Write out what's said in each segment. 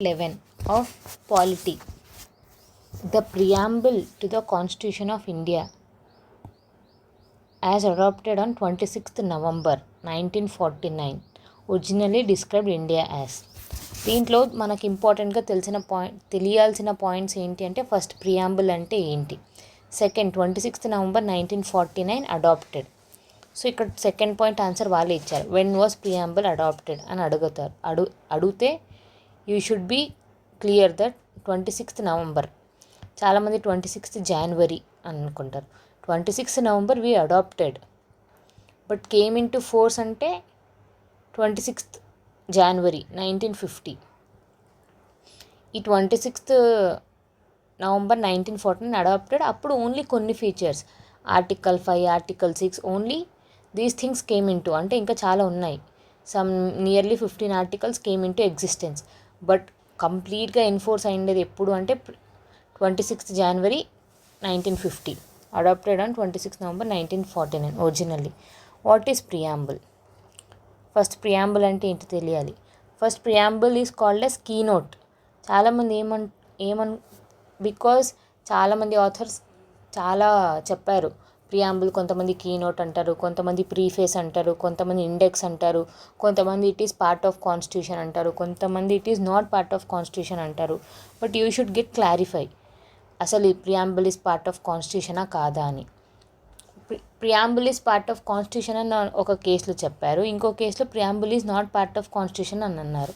11 of Polity. The preamble to the Constitution of India, as adopted on 26th November 1949, originally described India as. దీంట్లో మనకి ఇంపార్టెంట్గా తెలియాల్సిన points ఏంటి అంటే, first preamble అంటే ఏంటి, second 26th November 1949 adopted. So ఇక్కడ సెకండ్ పాయింట్ ఆన్సర్ వాళ్ళే ఇచ్చారు. వెన్ వాజ్ ప్రియాంబుల్ అడాప్టెడ్ అని అడుగుతారు. అడిగితే you should be clear that 26th November. చాలామంది 26th January అనుకుంటారు. 26th November we adopted, but came in to force అంటే 26th January 1950. ఈ 26th November 1949 అడాప్టెడ్. అప్పుడు ఓన్లీ కొన్ని features, article 5, article 6, only these things came in to, అంటే ఇంకా చాలా ఉన్నాయి, some nearly 15 articles came in to existence. But కంప్లీట్గా enforce అయ్యేది ఎప్పుడు అంటే 26th January 1950, adopted on 26th November 1949 originally. What is preamble? First preamble అంటే ఏంటి తెలియాలి. First preamble is called as keynote. చాలామంది బికాజ్ చాలామంది ఆథర్స్ చాలా చెప్పారు ప్రియాంబుల్. కొంతమంది కీనోట్ అంటారు, కొంతమంది ప్రీఫేస్ అంటారు, కొంతమంది ఇండెక్స్ అంటారు, కొంతమంది it is part of constitution అంటారు, కొంతమంది it is not part of constitution అంటారు. But you should get clarify అసలు ఈ ప్రియాంబుల్ ఈజ్ పార్ట్ ఆఫ్ కాన్స్టిట్యూషనా కాదా అని. Preamble is part of constitution అని ఒక కేసులో చెప్పారు, ఇంకో కేసులో preamble is not part of constitution అని అన్నారు.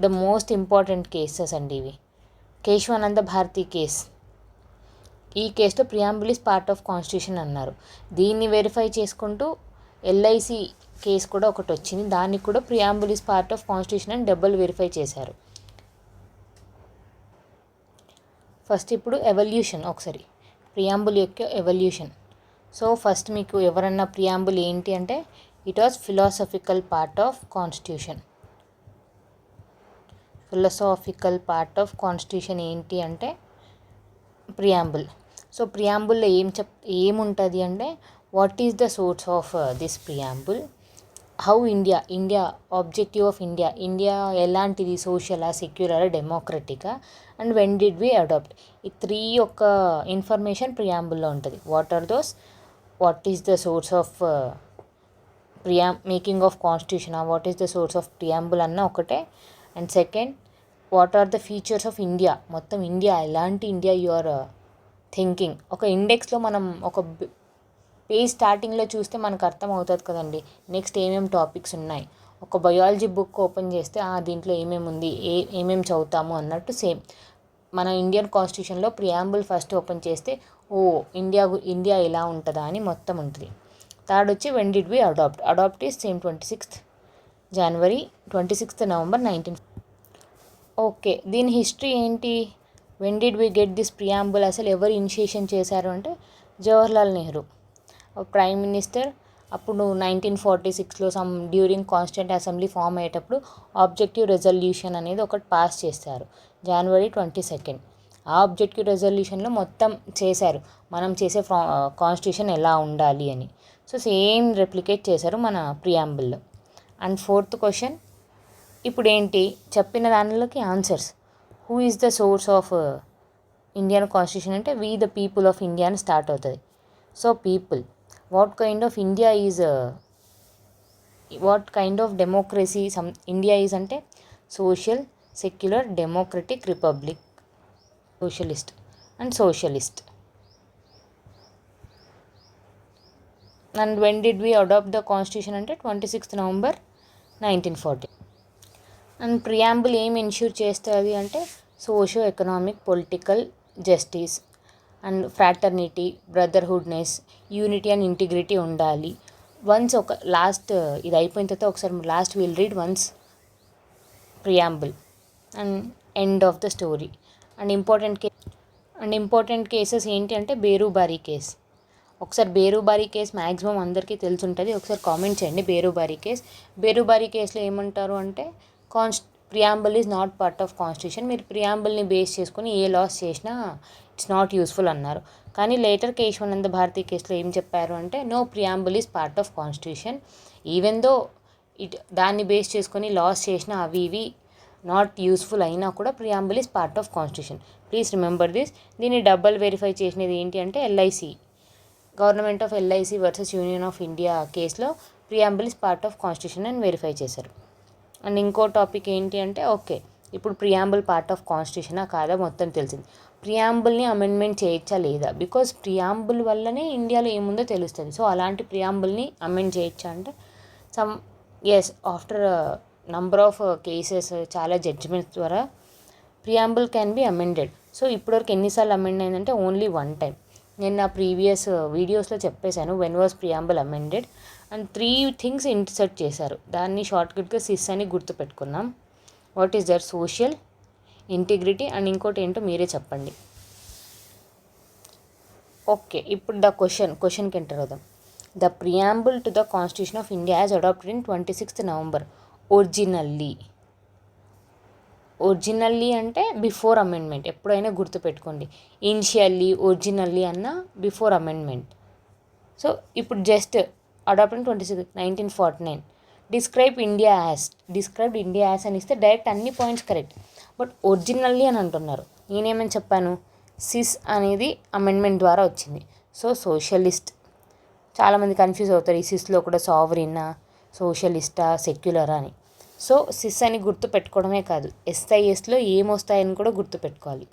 ద మోస్ట్ ఇంపార్టెంట్ కేసెస్ అండి ఇవి. కేశవానంద భారతి కేస్, ఈ కేసులో preamble is part of constitution అన్నారు. దీన్ని వెరిఫై చేసుకుంటూ ఎల్ఐసి కేసు కూడా ఒకటి వచ్చింది, దానికి కూడా preamble is part of constitution అని డబుల్ వెరిఫై చేశారు. ఫస్ట్ ఇప్పుడు ఎవల్యూషన్, ఒకసారి ప్రియాంబుల్ యొక్క ఎవల్యూషన్. సో ఫస్ట్ మీకు ఎవరన్నా ప్రియాంబుల్ ఏంటి అంటే, it was philosophical part of constitution. Philosophical part of constitution ఏంటి అంటే ప్రియాంబుల్. సో ప్రియాంబుల్లో ఏముంటుంది అంటే, what is the source of this preamble, how India objective of India ఎలాంటిది, సోషలా, సెక్యులరా, డెమోక్రటికా, and when did we adopt. ఈ 3 యొక్క ఇన్ఫర్మేషన్ ప్రియాంబుల్లో ఉంటుంది. What is the source of making of constitution, what is the source of preamble అన్న ఒకటే. And second, what are the features of India, మొత్తం ఇండియా ఎలాంటి ఇండియా యు ఆర్ థింకింగ్. ఒక ఇండెక్స్లో మనం ఒక పేజ్ స్టార్టింగ్లో చూస్తే మనకు అర్థం అవుతుంది కదండి, నెక్స్ట్ ఏమేమి టాపిక్స్ ఉన్నాయి. ఒక బయాలజీ బుక్ ఓపెన్ చేస్తే దీంట్లో ఏమేమి ఉంది, ఏమేమి చదువుతాము అన్నట్టు సేమ్ మన ఇండియన్ కాన్స్టిట్యూషన్లో ప్రియాంబుల్ ఫస్ట్ ఓపెన్ చేస్తే ఇండియా ఎలా ఉంటుందా అని మొత్తం ఉంటుంది. థర్డ్ వచ్చి when did we adopt is same 26th January 26th November 19. Okay, దీని హిస్టరీ ఏంటి, when did we get this preamble, అసలు ఎవరు ఇనిషియేషన్ చేశారు అంటే జవహర్లాల్ నెహ్రూ ప్రైమ్ మినిస్టర్. అప్పుడు 1946లో డ్యూరింగ్ కాన్స్టిట్యూంట్ అసెంబ్లీ ఫామ్ అయ్యేటప్పుడు ఆబ్జెక్టివ్ రెజల్యూషన్ అనేది ఒకటి పాస్ చేశారు January 22. ఆ ఆబ్జెక్టివ్ రెజల్యూషన్లో మొత్తం చేశారు మనం చేసే కాన్స్టిట్యూషన్ ఎలా ఉండాలి అని. సో సేమ్ రెప్లికేట్ చేశారు మన ప్రియాంబుల్లో. అండ్ ఫోర్త్ క్వశ్చన్, ఇప్పుడు ఏంటి చెప్పిన దానిలోకి answers. Who is the source of Indian constitution అంటే we the people of India అని స్టార్ట్ అవుతుంది. So people, what kind of India is what kind of democracy India is అంటే social, secular, democratic, republic, socialist and socialist. And when did we adopt the constitution అంటే 26th November 1940. And preamble ఏం ensure చేస్తుంది అంటే socio economic, political justice and fraternity, brotherhoodness, unity and integrity ఉండాలి. Once ఒక last ఇది అయిపోయిన తర్వాత ఒకసారి last will read once preamble and end of the story. And important cases ఏంటి అంటే బేరుబారి కేస్. ఒకసారి బేరుబారి కేస్ మ్యాక్సిమం అందరికీ తెలిసి ఉంటుంది, ఒకసారి కామెంట్ చేయండి. బేరుబారి కేసులో ఏమంటారు అంటే preamble is not part of constitution. మీరు ప్రియాంబుల్ని బేస్ చేసుకుని ఏ లాస్ చేసినా ఇట్స్ నాట్ యూస్ఫుల్ అన్నారు. కానీ లేటర్ కేశవానంద భారతి కేసులో ఏం చెప్పారు అంటే no, preamble is part of constitution, even though దాన్ని బేస్ చేసుకొని లాస్ చేసిన అవి ఇవి నాట్ యూస్ఫుల్ అయినా కూడా preamble is part of constitution. Please remember this. దీన్ని డబల్ వెరిఫై చేసినది ఏంటి అంటే LIC, government of LIC versus union of India కేసులో preamble is part of constitution అని వెరిఫై చేశారు. అండ్ ఇంకో టాపిక్ ఏంటి అంటే ఓకే, ఇప్పుడు ప్రియాంబుల్ పార్ట్ ఆఫ్ కాన్స్టిట్యూషనా కాదా మొత్తం తెలిసింది. ప్రియాంబుల్ని అమెండ్మెంట్ చేయొచ్చా లేదా, బికాజ్ ప్రియాంబుల్ వల్లనే ఇండియాలో ఏముందో తెలుస్తుంది. సో అలాంటి ప్రియాంబుల్ని అమెండ్ చేయొచ్చా అంటే some yes, after number of cases, చాలా జడ్జిమెంట్స్ ద్వారా preamble can be amended. So ఇప్పటివరకు ఎన్నిసార్లు అమెండ్ అయిందంటే ఓన్లీ వన్ టైం. నేను నా ప్రీవియస్ వీడియోస్లో చెప్పేశాను when was preamble amended. And 3 things insert చేశారు, దాన్ని షార్ట్కట్గా సిస్ అని గుర్తుపెట్టుకున్నాం. What is there? Social, integrity and ఇంకోటి ఏంటో మీరే చెప్పండి. ఓకే, ఇప్పుడు ద క్వశ్చన్కి ఎంటర్ అవుదాం. The preamble to the constitution of India as adopted in 26th November. Originally అంటే బిఫోర్ అమెండ్మెంట్, ఎప్పుడైనా గుర్తుపెట్టుకోండి. ఇనిషియల్లీ, ఒరిజినల్లీ అన్న బిఫోర్ అమెండ్మెంట్. సో ఇప్పుడు just adopted 1949. Described India as అని ఇస్తే డైరెక్ట్ అన్ని పాయింట్స్ కరెక్ట్. బట్ ఒరిజినల్లీ అని అంటున్నారు. నేనేమని చెప్పాను? సిస్ అనేది అమెండ్మెంట్ ద్వారా వచ్చింది. సో సోషలిస్ట్, చాలామంది కన్ఫ్యూజ్ అవుతారు ఈ సిస్లో కూడా సావరినా, సోషలిస్టా, సెక్యులరా అని. సో సిస్ అని గుర్తు పెట్టుకోవడమే కాదు, ఎస్ఐఎస్లో ఏమొస్తాయని కూడా గుర్తుపెట్టుకోవాలి.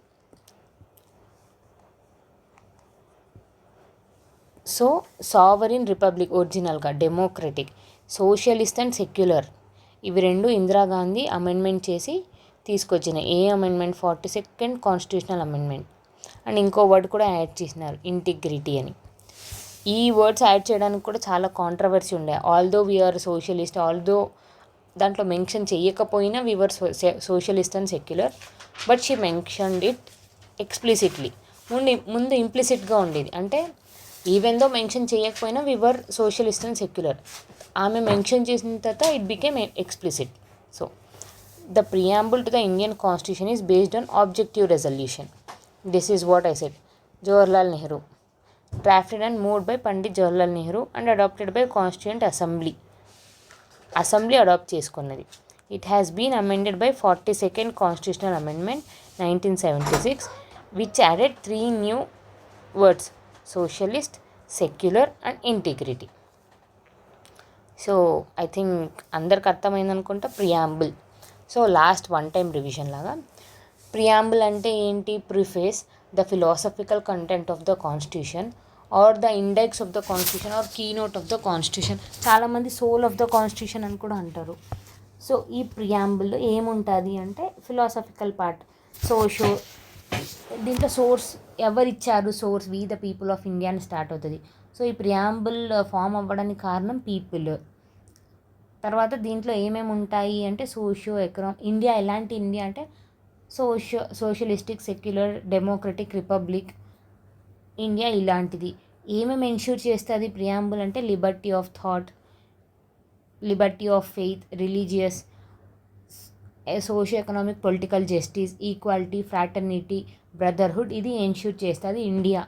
సో సావరిన్ రిపబ్లిక్ ఒరిజినల్గా, డెమోక్రటిక్, సోషలిస్ట్ అండ్ సెక్యులర్, ఇవి రెండు ఇందిరాగాంధీ అమెండ్మెంట్ చేసి తీసుకొచ్చినాయి. ఏ amendment? 42nd constitutional amendment. And ఇంకో వర్డ్ కూడా యాడ్ చేసినారు, ఇంటిగ్రిటీ అని. ఈ వర్డ్స్ యాడ్ చేయడానికి కూడా చాలా కాంట్రవర్సీ ఉండే. ఆల్దో వీఆర్ సోషలిస్ట్, ఆల్దో దాంట్లో మెన్షన్ చేయకపోయినా we're socialist and secular, but she mentioned it explicitly. ముందు ఇంప్లిసిట్గా ఉండేది, అంటే ఈవెన్ దో మెన్షన్ చేయకపోయినా వీఆర్ సోషలిస్ట్ అండ్ సెక్యులర్. ఆమె మెన్షన్ చేసిన తర్వాత it became explicit. So the preamble to the Indian constitution is based on objective resolution. This is what I said. Jawaharlal Nehru, drafted and moved by Pandit Jawaharlal Nehru and adopted by Constituent Assembly. Assembly adopt చేసుకున్నది. It has been amended by 42nd constitutional amendment 1976, which added 3 new words, socialist, secular and integrity. So I think అందరికి అర్థమైంది అనుకుంటా preamble. So last one time revision లాగా, preamble అంటే ఏంటి? Preface, the philosophical content of the constitution or the index of the constitution or keynote of the constitution. చాలామంది soul of the constitution అని కూడా అంటారు. సో ఈ ప్రియాంబుల్లో ఏముంటుంది అంటే ఫిలాసఫికల్ పార్ట్, దీంట్లో సోర్స్ ఎవరిచ్చారు? Source we the people of India అని స్టార్ట్ అవుతుంది. సో ఈ ప్రియాంబుల్ ఫామ్ అవ్వడానికి కారణం పీపుల్. తర్వాత దీంట్లో ఏమేమి ఉంటాయి అంటే ఇండియా ఎలాంటి ఇండియా అంటే socialistic, secular, democratic, republic India ఇలాంటిది. ఏమేమి ఎన్ష్యూర్ చేస్తుంది ప్రియాంబుల్ అంటే Liberty of thought, Liberty of faith, religious, socio economic, political justice, equality, fraternity, brotherhood, ఇది ఎన్ష్యూర్ చేస్తుంది ఇండియా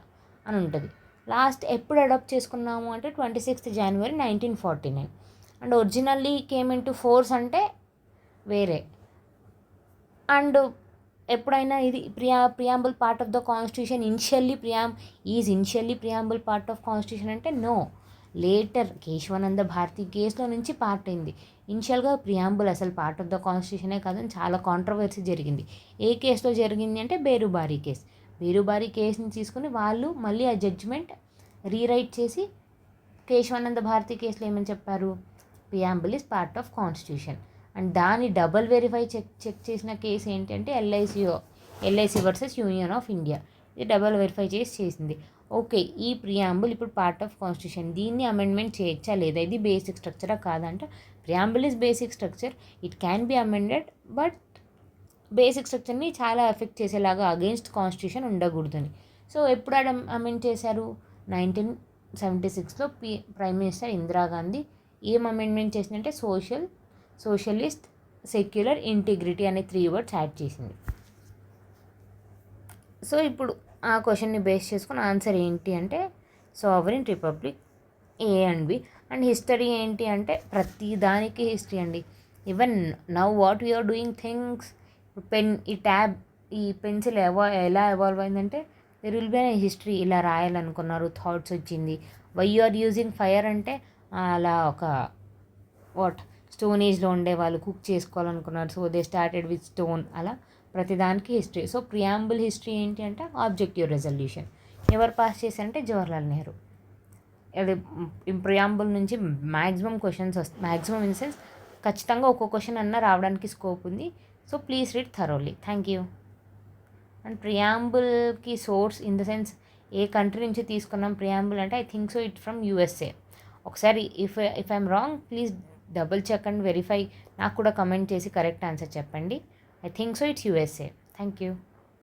అని ఉంటుంది. లాస్ట్ ఎప్పుడు అడాప్ట్ చేసుకున్నాము అంటే 26th January 1949. And originally came in to force అంటే వేరే. అండ్ ఎప్పుడైనా ఇది preamble part of the constitution initially preamble part of constitution అంటే నో, లేటర్ కేశవానంద భారతి కేసులో నుంచి పార్ట్ అయింది. ఇనిషియల్గా ప్రియాంబుల్ అసలు పార్ట్ ఆఫ్ ద కాన్స్టిట్యూషనే కాదని చాలా కాంట్రవర్సీ జరిగింది. ఏ కేసులో జరిగింది అంటే బేరుబారీ కేసుని తీసుకుని వాళ్ళు మళ్ళీ ఆ జడ్జిమెంట్ రీరైట్ చేసి కేశవానంద భారతి కేసులో ఏమని చెప్పారు? Preamble is part of constitution. And దాన్ని డబల్ వెరిఫై చెక్ చేసిన కేసు ఏంటంటే LIC versus union of India. ఇది డబల్ వెరిఫై చేసింది. ఓకే, ఈ ప్రియాంబుల్ ఇప్పుడు పార్ట్ ఆఫ్ కాన్స్టిట్యూషన్, దీన్ని అమెండ్మెంట్ చేయొచ్చా లేదా? ఇది బేసిక్ స్ట్రక్చరా కాదంటే preamble is basic structure, it can be amended, but basic స్ట్రక్చర్ని చాలా ఎఫెక్ట్ చేసేలాగా అగెన్స్ట్ కాన్స్టిట్యూషన్ ఉండకూడదని. సో ఎప్పుడు అమెండ్ చేశారు? 1976లో ప్రైమ్ మినిస్టర్ ఇందిరాగాంధీ ఏం అమెండ్మెంట్ చేసిందంటే సోషలిస్ట్, సెక్యులర్, ఇంటిగ్రిటీ అనే 3 words యాడ్ చేసింది. సో ఇప్పుడు ఆ క్వశ్చన్ని బేస్ చేసుకుని ఆన్సర్ ఏంటి అంటే sovereign republic, A and B. And history ఏంటి అంటే ప్రతి దానికి హిస్టరీ అండి. Even now what we're doing things. ఈ పెన్సిల్ ఎలా ఎవాల్వ్ అయిందంటే there will be an history. ఇలా రాయాలనుకున్నారు, థాట్స్ వచ్చింది. Why you are using fire అంటే అలా ఒక వాట్ స్టోన్ ఏజ్లో ఉండే వాళ్ళు కుక్ చేసుకోవాలనుకున్నారు, so they started with stone. అలా ప్రతిదానికి హిస్టరీ. సో ప్రియాంబుల్ హిస్టరీ ఏంటి అంటే ఆబ్జెక్టివ్ రెజల్యూషన్. ఎవరు పాస్ చేశారంటే జవహర్లాల్ నెహ్రూ. అది ప్రియాంబుల్ నుంచి మ్యాక్సిమం క్వశ్చన్స్ వస్తాయి. మ్యాక్సిమం ఇన్ సెన్స్ ఖచ్చితంగా ఒక్కో క్వశ్చన్ అన్నా రావడానికి స్కోప్ ఉంది. So please read thoroughly. Thank you. And ప్రియాంబుల్కి సోర్స్ ఇన్ ద సెన్స్ ఏ కంట్రీ నుంచి తీసుకున్నాం ప్రియాంబుల్ అంటే I think so it from USA. ఒకసారి if I'm wrong please double check and verify. నాకు కూడా కమెంట్ చేసి కరెక్ట్ ఆన్సర్ చెప్పండి. I think so it's USA. Thank you.